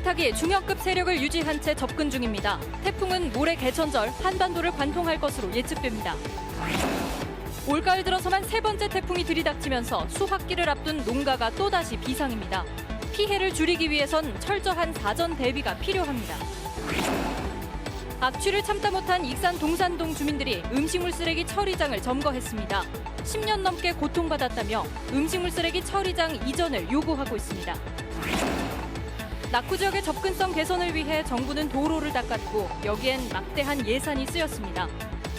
미탁이 중형급 세력을 유지한 채 접근 중입니다. 태풍은 모레 개천절 한반도를 관통할 것으로 예측됩니다. 올가을 들어서만 세 번째 태풍이 들이닥치면서 수확기를 앞둔 농가가 또다시 비상입니다. 피해를 줄이기 위해선 철저한 사전 대비가 필요합니다. 악취를 참다 못한 익산 동산동 주민들이 음식물 쓰레기 처리장을 점거했습니다. 10년 넘게 고통받았다며 음식물 쓰레기 처리장 이전을 요구하고 있습니다. 낙후 지역의 접근성 개선을 위해 정부는 도로를 닦았고 여기엔 막대한 예산이 쓰였습니다.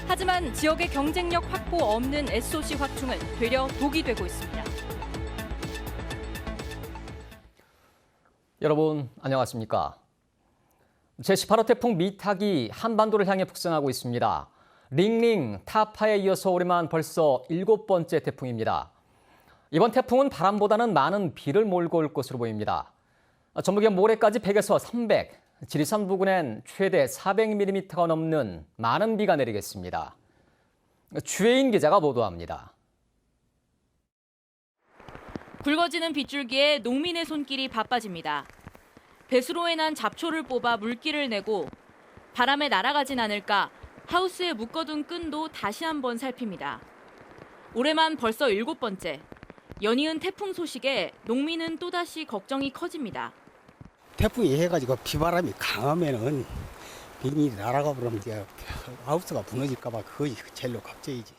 하지만 지역의 경쟁력 확보 없는 SOC 확충은 되려 독이 되고 있습니다. 여러분 안녕하십니까? 제18호 태풍 미탁이 한반도를 향해 북상하고 있습니다. 링링, 타파에 이어서 올해만 벌써 7번째 태풍입니다. 이번 태풍은 바람보다는 많은 비를 몰고 올 것으로 보입니다. 전북에 모레까지 100에서 300, 지리산 부근엔 최대 400mm가 넘는 많은 비가 내리겠습니다. 주혜인 기자가 보도합니다. 굵어지는 빗줄기에 농민의 손길이 바빠집니다. 배수로에 난 잡초를 뽑아 물기를 내고 바람에 날아가진 않을까 하우스에 묶어둔 끈도 다시 한번 살핍니다. 올해만 벌써 7번째. 연이은 태풍 소식에 농민은 또다시 걱정이 커집니다. 태풍이 해가지고 비바람이 강하면은 비닐이 날아가 버리면 이제 하우스가 무너질까 봐 그것이 제일로 걱정이지.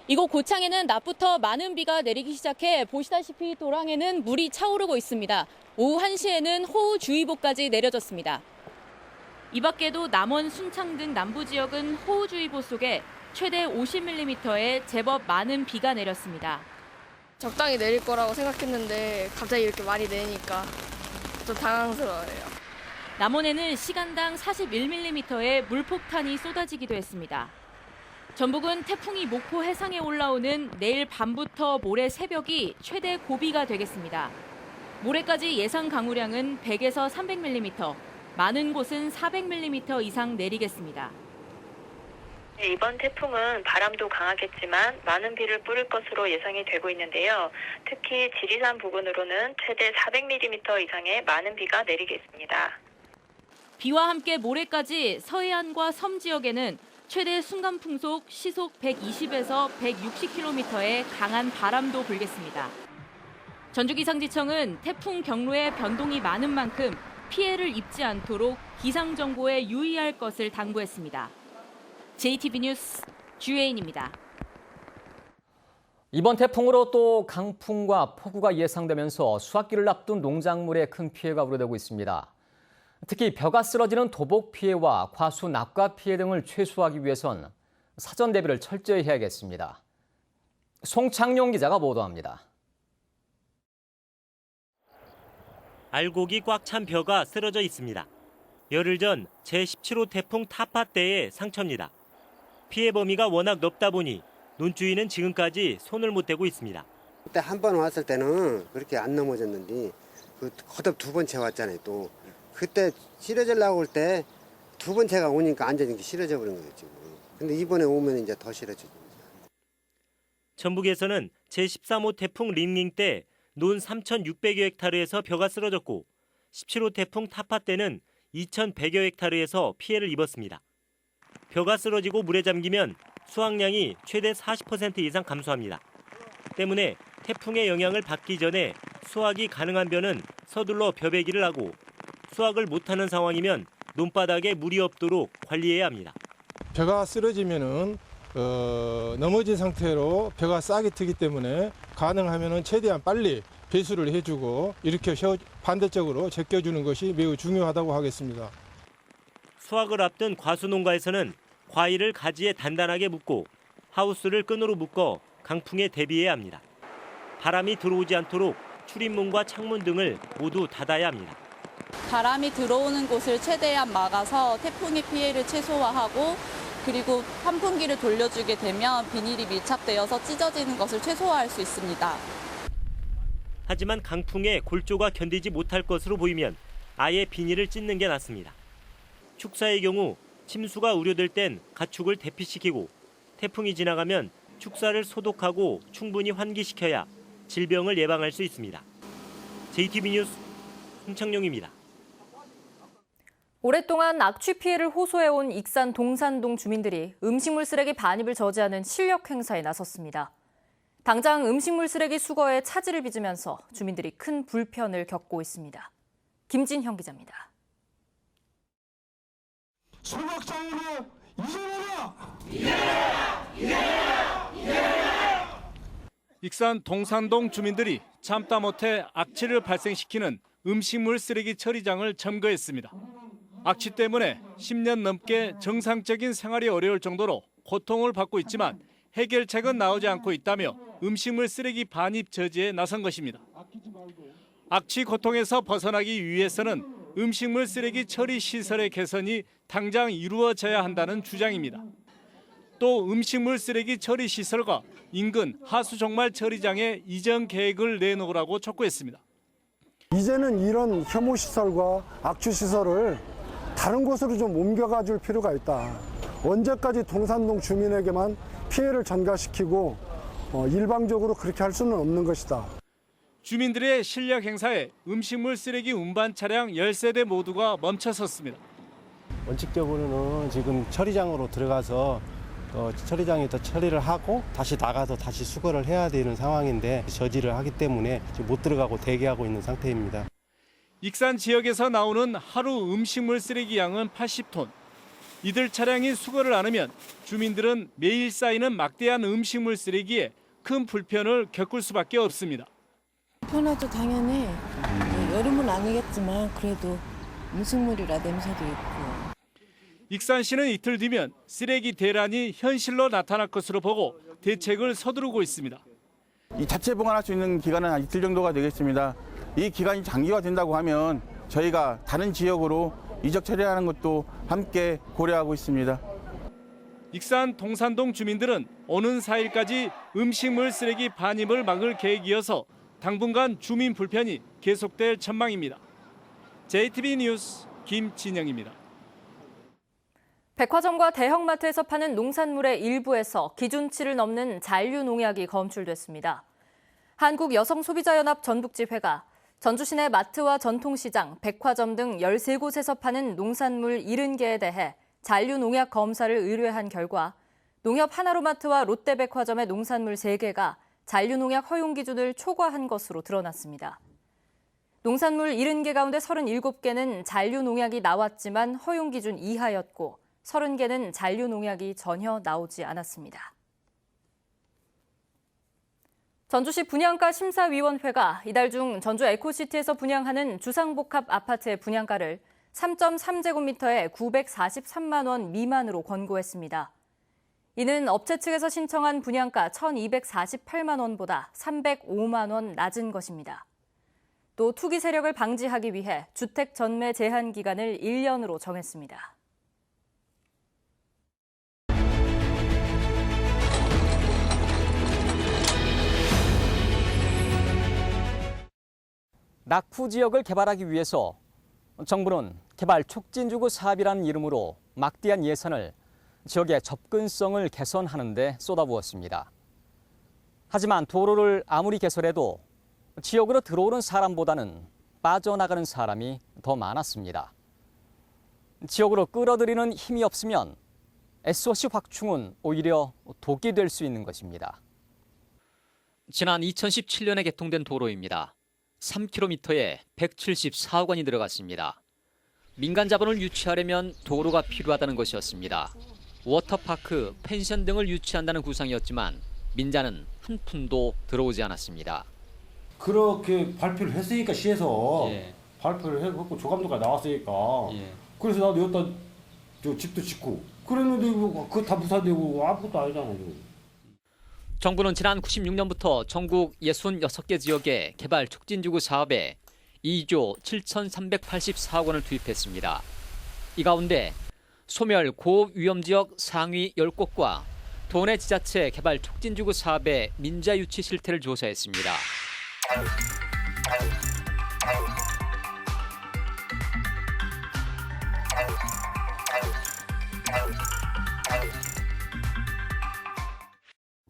이곳 고창에는 낮부터 많은 비가 내리기 시작해 보시다시피 도랑에는 물이 차오르고 있습니다. 오후 1시에는 호우주의보까지 내려졌습니다. 이 밖에도 남원, 순창 등 남부 지역은 호우주의보 속에 최대 50mm의 제법 많은 비가 내렸습니다. 적당히 내릴 거라고 생각했는데 갑자기 이렇게 많이 내리니까 좀 당황스러워요. 남원에는 시간당 41mm의 물폭탄이 쏟아지기도 했습니다. 전북은 태풍이 목포 해상에 올라오는 내일 밤부터 모레 새벽이 최대 고비가 되겠습니다. 모레까지 예상 강우량은 100에서 300mm, 많은 곳은 400mm 이상 내리겠습니다. 이번 태풍은 바람도 강하겠지만 많은 비를 뿌릴 것으로 예상이 되고 있는데요. 특히 지리산 부근으로는 최대 400mm 이상의 많은 비가 내리겠습니다. 비와 함께 모레까지 서해안과 섬 지역에는 최대 순간풍속 시속 120에서 160km의 강한 바람도 불겠습니다. 전주기상지청은 태풍 경로에 변동이 많은 만큼 피해를 입지 않도록 기상정보에 유의할 것을 당부했습니다. JTB 뉴스 주혜인입니다. 이번 태풍으로 또 강풍과 폭우가 예상되면서 수확기를 앞둔 농작물에 큰 피해가 우려되고 있습니다. 특히 벼가 쓰러지는 도복 피해와 과수 낙과 피해 등을 최소화하기 위해선 사전 대비를 철저히 해야겠습니다. 송창용 기자가 보도합니다. 알곡이 꽉 찬 벼가 쓰러져 있습니다. 열흘 전 제17호 태풍 타파 때의 상처입니다. 피해 범위가 워낙 넓다 보니 논주인은 지금까지 손을 못 대고 있습니다. 그때 한 번 왔을 때는 그렇게 안 넘어졌는데 거듭 두 번째 왔잖아요. 또 그때 싫어지려고 할 때 두 번째가 오니까 앉아진 게 싫어져 버린 거예요 지금. 근데 이번에 오면 이제 더 싫어지죠. 전북에서는 제13호 태풍 링링 때 논 3,600여 헥타르에서 벼가 쓰러졌고 17호 태풍 타파 때는 2,100여 헥타르에서 피해를 입었습니다. 벼가 쓰러지고 물에 잠기면 수확량이 최대 40% 이상 감소합니다. 때문에 태풍의 영향을 받기 전에 수확이 가능한 벼는 서둘러 벼베기를 하고 수확을 못하는 상황이면 논바닥에 물이 없도록 관리해야 합니다. 벼가 쓰러지면은 넘어진 상태로 벼가 싹이 트기 때문에 가능하면은 최대한 빨리 배수를 해주고 이렇게 반대쪽으로 제껴주는 것이 매우 중요하다고 하겠습니다. 수확을 앞둔 과수 농가에서는 과일을 가지에 단단하게 묶고 하우스를 끈으로 묶어 강풍에 대비해야 합니다. 바람이 들어오지 않도록 출입문과 창문 등을 모두 닫아야 합니다. 바람이 들어오는 곳을 최대한 막아서 태풍의 피해를 최소화하고 그리고 환풍기를 돌려주게 되면 비닐이 밀착되어서 찢어지는 것을 최소화할 수 있습니다. 하지만 강풍에 골조가 견디지 못할 것으로 보이면 아예 비닐을 찢는 게 낫습니다. 축사의 경우 침수가 우려될 땐 가축을 대피시키고 태풍이 지나가면 축사를 소독하고 충분히 환기시켜야 질병을 예방할 수 있습니다. JTB 뉴스 송창용입니다. 오랫동안 악취 피해를 호소해온 익산 동산동 주민들이 음식물 쓰레기 반입을 저지하는 실력 행사에 나섰습니다. 당장 음식물 쓰레기 수거에 차질을 빚으면서 주민들이 큰 불편을 겪고 있습니다. 김진형 기자입니다. 소각장으로 익산 동산동 주민들이 참다 못해 악취를 발생시키는 음식물 쓰레기 처리장을 점거했습니다. 악취 때문에 10년 넘게 정상적인 생활이 어려울 정도로 고통을 받고 있지만 해결책은 나오지 않고 있다며 음식물 쓰레기 반입 저지에 나선 것입니다. 악취 고통에서 벗어나기 위해서는 음식물 쓰레기 처리 시설의 개선이 당장 이루어져야 한다는 주장입니다. 또 음식물 쓰레기 처리 시설과 인근 하수종말 처리장의 이전 계획을 내놓으라고 촉구했습니다. 이제는 이런 혐오시설과 악취시설을 다른 곳으로 좀 옮겨가 줄 필요가 있다. 언제까지 동산동 주민에게만 피해를 전가시키고 일방적으로 그렇게 할 수는 없는 것이다. 주민들의 실력 행사에 음식물 쓰레기 운반 차량 10세대 모두가 멈춰섰습니다. 원칙적으로는 지금 처리장으로 들어가서 처리장에서 처리를 하고 다시 나가서 다시 수거를 해야 되는 상황인데 저지를 하기 때문에 지금 못 들어가고 대기하고 있는 상태입니다. 익산 지역에서 나오는 하루 음식물 쓰레기 양은 80톤. 이들 차량이 수거를 안 하면 주민들은 매일 쌓이는 막대한 음식물 쓰레기에 큰 불편을 겪을 수밖에 없습니다. 불편하죠, 당연히. 여름은 아니겠지만 그래도 음식물이라 냄새도 있고. 익산시는 이틀 뒤면 쓰레기 대란이 현실로 나타날 것으로 보고 대책을 서두르고 있습니다. 이 자체 보관할 수 있는 기간은 한 이틀 정도가 되겠습니다. 이 기간이 장기화된다고 하면 저희가 다른 지역으로 이적 처리하는 것도 함께 고려하고 있습니다. 익산 동산동 주민들은 오는 4일까지 음식물 쓰레기 반입을 막을 계획이어서 당분간 주민 불편이 계속될 전망입니다. JTB 뉴스 김진영입니다. 백화점과 대형마트에서 파는 농산물의 일부에서 기준치를 넘는 잔류 농약이 검출됐습니다. 한국여성소비자연합 전북지회가 전주 시내 마트와 전통시장, 백화점 등 13곳에서 파는 농산물 70개에 대해 잔류 농약 검사를 의뢰한 결과 농협 하나로마트와 롯데백화점의 농산물 3개가 잔류 농약 허용 기준을 초과한 것으로 드러났습니다. 농산물 70개 가운데 37개는 잔류 농약이 나왔지만 허용 기준 이하였고 30개는 잔류 농약이 전혀 나오지 않았습니다. 전주시 분양가 심사위원회가 이달 중 전주 에코시티에서 분양하는 주상복합 아파트의 분양가를 3.3제곱미터에 943만 원 미만으로 권고했습니다. 이는 업체 측에서 신청한 분양가 1,248만 원보다 305만 원 낮은 것입니다. 또 투기 세력을 방지하기 위해 주택 전매 제한 기간을 1년으로 정했습니다. 낙후 지역을 개발하기 위해서 정부는 개발 촉진주구 사업이라는 이름으로 막대한 예산을 지역의 접근성을 개선하는 데 쏟아부었습니다. 하지만 도로를 아무리 개설해도 지역으로 들어오는 사람보다는 빠져나가는 사람이 더 많았습니다. 지역으로 끌어들이는 힘이 없으면 SOC 확충은 오히려 독이 될 수 있는 것입니다. 지난 2017년에 개통된 도로입니다. 3km에 174억 원이 들어갔습니다. 민간 자본을 유치하려면 도로가 필요하다는 것이었습니다. 워터파크, 펜션 등을 유치한다는 구상이었지만 민자는 한 푼도 들어오지 않았습니다. 그렇게 발표를 했으니까 시에서 발표를 해갖고 조감도가 나왔으니까 그래서 나도 여기다 저 집도 짓고 그랬는데 그거 다 무산되고 아무것도 아니잖아요. 정부는 지난 96년부터 전국 66개 지역의 개발 촉진지구 사업에 2조 7,384억 원을 투입했습니다. 이 가운데 소멸 고위험지역 상위 10곳과 도내 지자체 개발 촉진지구 사업의 민자 유치 실태를 조사했습니다.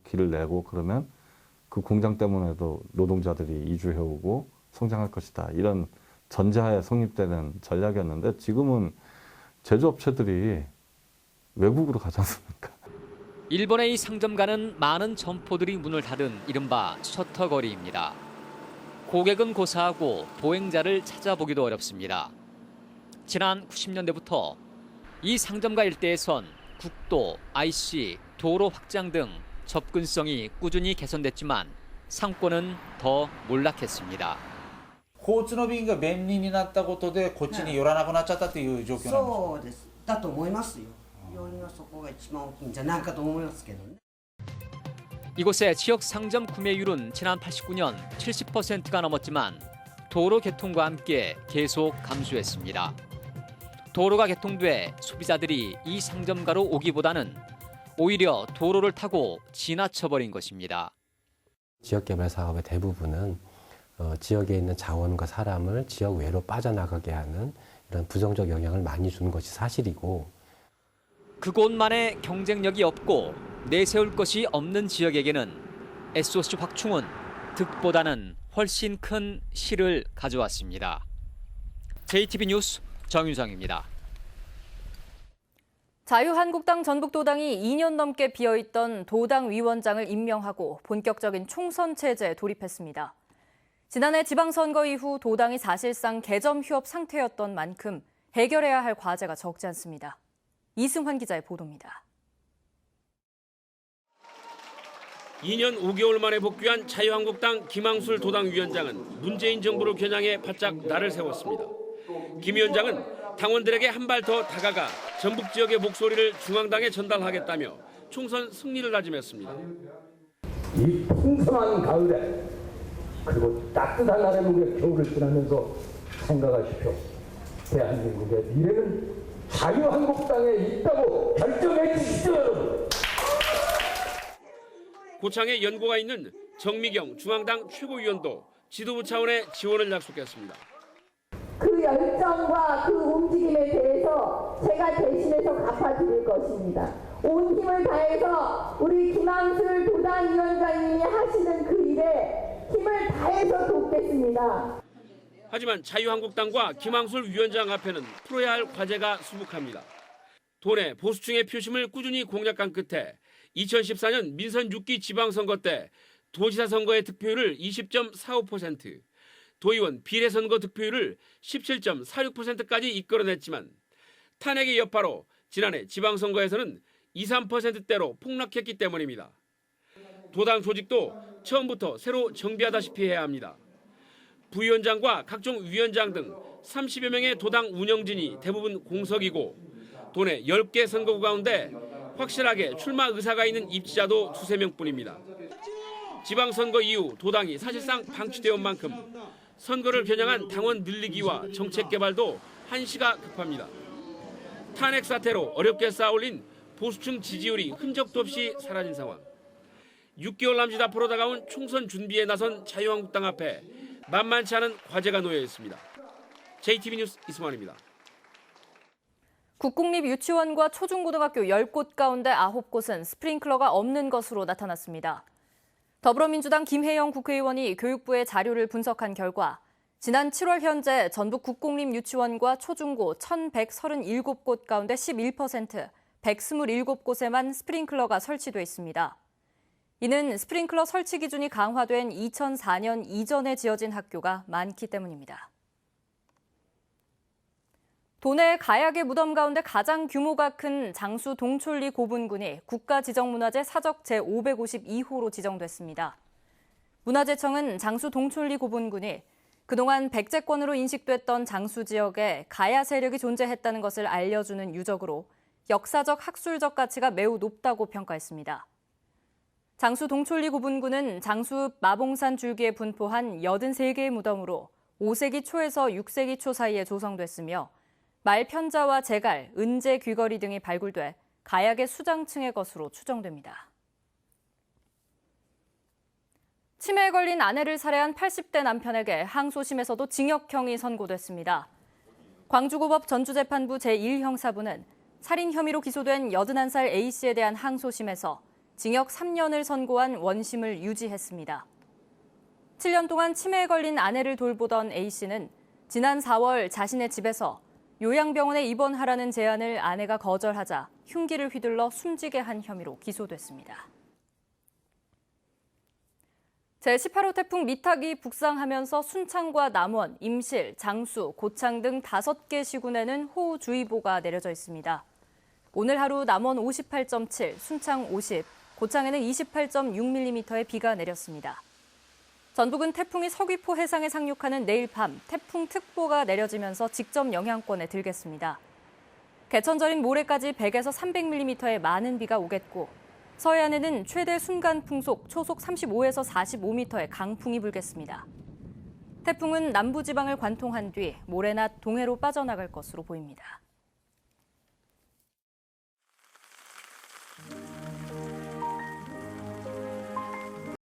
길을 내고 그러면 그 공장 때문에도 노동자들이 이주해오고 성장할 것이다. 이런 전제하에 성립되는 전략이었는데 지금은 제조업체들이 외국으로 가지 않습니까? 일본의 이 상점가는 많은 점포들이 문을 닫은 이른바 셔터거리입니다. 고객은 고사하고 보행자를 찾아보기도 어렵습니다. 지난 90년대부터 이 상점가 일대에선 국도, IC, 도로 확장 등 접근성이 꾸준히 개선됐지만 상권은 더 mol락했습니다. 交通の便が便利になったことでこっちに寄らなくなっちゃったという状況なんですか？そうです。だと思いますよ。要因はそこが一番大きいんじゃないかと思いますけどね。 이곳의 지역 상점 구매율은 지난 89년 70%가 넘었지만 도로 개통과 함께 계속 감소했습니다. 도로가 개통돼 소비자들이 이 상점가로 오기보다는 오히려 도로를 타고 지나쳐버린 것입니다. 지역개발 사업의 대부분은 지역에 있는 자원과 사람을 지역 외로 빠져나가게 하는 이런 부정적 영향을 많이 주는 것이 사실이고, 그곳만의 경쟁력이 없고 내세울 것이 없는 지역에게는 SOC 확충은 득보다는 훨씬 큰 실을 가져왔습니다. JTB 뉴스 정윤성입니다. 자유한국당 전북도당이 2년 넘게 비어있던 도당 위원장을 임명하고 본격적인 총선 체제에 돌입했습니다. 지난해 지방선거 이후 도당이 사실상 개점 휴업 상태였던 만큼 해결해야 할 과제가 적지 않습니다. 이승환 기자의 보도입니다. 2년 5개월 만에 복귀한 자유한국당 김항술 도당위원장은 문재인 정부를 겨냥해 바짝 날을 세웠습니다. 김 위원장은 당원들에게 한 발 더 다가가 전북 지역의 목소리를 중앙당에 전달하겠다며 총선 승리를 다짐했습니다. 이 풍성한 가을에 그리고 따뜻한 아래목의 겨울을 지나면서 생각하십시오. 대한민국의 미래는 자유한국당에 있다고 결정해 주십시오, 여러분. 고창에 연고가 있는 정미경 중앙당 최고위원도 지도부 차원의 지원을 약속했습니다. 그 열정과 그 움직임에 대해서 제가 대신해서 갚아드릴 것입니다. 온 힘을 다해서 우리 김항술 도당위원장님이 하시는 그 일에 힘을 다해서 돕겠습니다. 하지만 자유한국당과 김항술 위원장 앞에는 풀어야 할 과제가 수북합니다. 도내 보수층의 표심을 꾸준히 공략한 끝에 2014년 민선 6기 지방선거 때 도지사 선거의 득표율을 20.45%, 도의원 비례선거 득표율을 17.46%까지 이끌어냈지만 탄핵의 여파로 지난해 지방선거에서는 2, 3%대로 폭락했기 때문입니다. 도당 조직도 처음부터 새로 정비하다시피 해야 합니다. 부위원장과 각종 위원장 등 30여 명의 도당 운영진이 대부분 공석이고 도내 10개 선거구 가운데 확실하게 출마 의사가 있는 입지자도 2~3명뿐입니다. 지방선거 이후 도당이 사실상 방치되어 온 만큼 선거를 겨냥한 당원 늘리기와 정책 개발도 한시가 급합니다. 탄핵 사태로 어렵게 쌓아올린 보수층 지지율이 흔적도 없이 사라진 상황. 6개월 남짓 앞으로 다가온 총선 준비에 나선 자유한국당 앞에 만만치 않은 과제가 놓여 있습니다. JTB 뉴스 이승환입니다. 국공립유치원과 초중고등학교 10곳 가운데 9곳은 스프링클러가 없는 것으로 나타났습니다. 더불어민주당 김혜영 국회의원이 교육부의 자료를 분석한 결과 지난 7월 현재 전북 국공립유치원과 초중고 1,137곳 가운데 11%, 127곳에만 스프링클러가 설치돼 있습니다. 이는 스프링클러 설치 기준이 강화된 2004년 이전에 지어진 학교가 많기 때문입니다. 도내 가약의 무덤 가운데 가장 규모가 큰 장수 동촌리 고분군이 국가지정문화재 사적 제552호로 지정됐습니다. 문화재청은 장수 동촌리 고분군이 그동안 백제권으로 인식됐던 장수 지역에 가야 세력이 존재했다는 것을 알려주는 유적으로 역사적 학술적 가치가 매우 높다고 평가했습니다. 장수 동촌리 고분군은 장수 마봉산 줄기에 분포한 83개의 무덤으로 5세기 초에서 6세기 초 사이에 조성됐으며 말편자와 제갈, 은제 귀걸이 등이 발굴돼 가약의 수장층의 것으로 추정됩니다. 치매에 걸린 아내를 살해한 80대 남편에게 항소심에서도 징역형이 선고됐습니다. 광주고법 전주재판부 제1형사부는 살인 혐의로 기소된 81살 A씨에 대한 항소심에서 징역 3년을 선고한 원심을 유지했습니다. 7년 동안 치매에 걸린 아내를 돌보던 A씨는 지난 4월 자신의 집에서 요양병원에 입원하라는 제안을 아내가 거절하자 흉기를 휘둘러 숨지게 한 혐의로 기소됐습니다. 제18호 태풍 미탁이 북상하면서 순창과 남원, 임실, 장수, 고창 등 5개 시군에는 호우주의보가 내려져 있습니다. 오늘 하루 남원 58.7, 순창 50, 고창에는 28.6mm의 비가 내렸습니다. 전북은 태풍이 서귀포 해상에 상륙하는 내일 밤 태풍특보가 내려지면서 직접 영향권에 들겠습니다. 개천절인 모레까지 100에서 300mm의 많은 비가 오겠고 서해안에는 최대 순간 풍속 초속 35에서 45m의 강풍이 불겠습니다. 태풍은 남부지방을 관통한 뒤 모레 낮 동해로 빠져나갈 것으로 보입니다.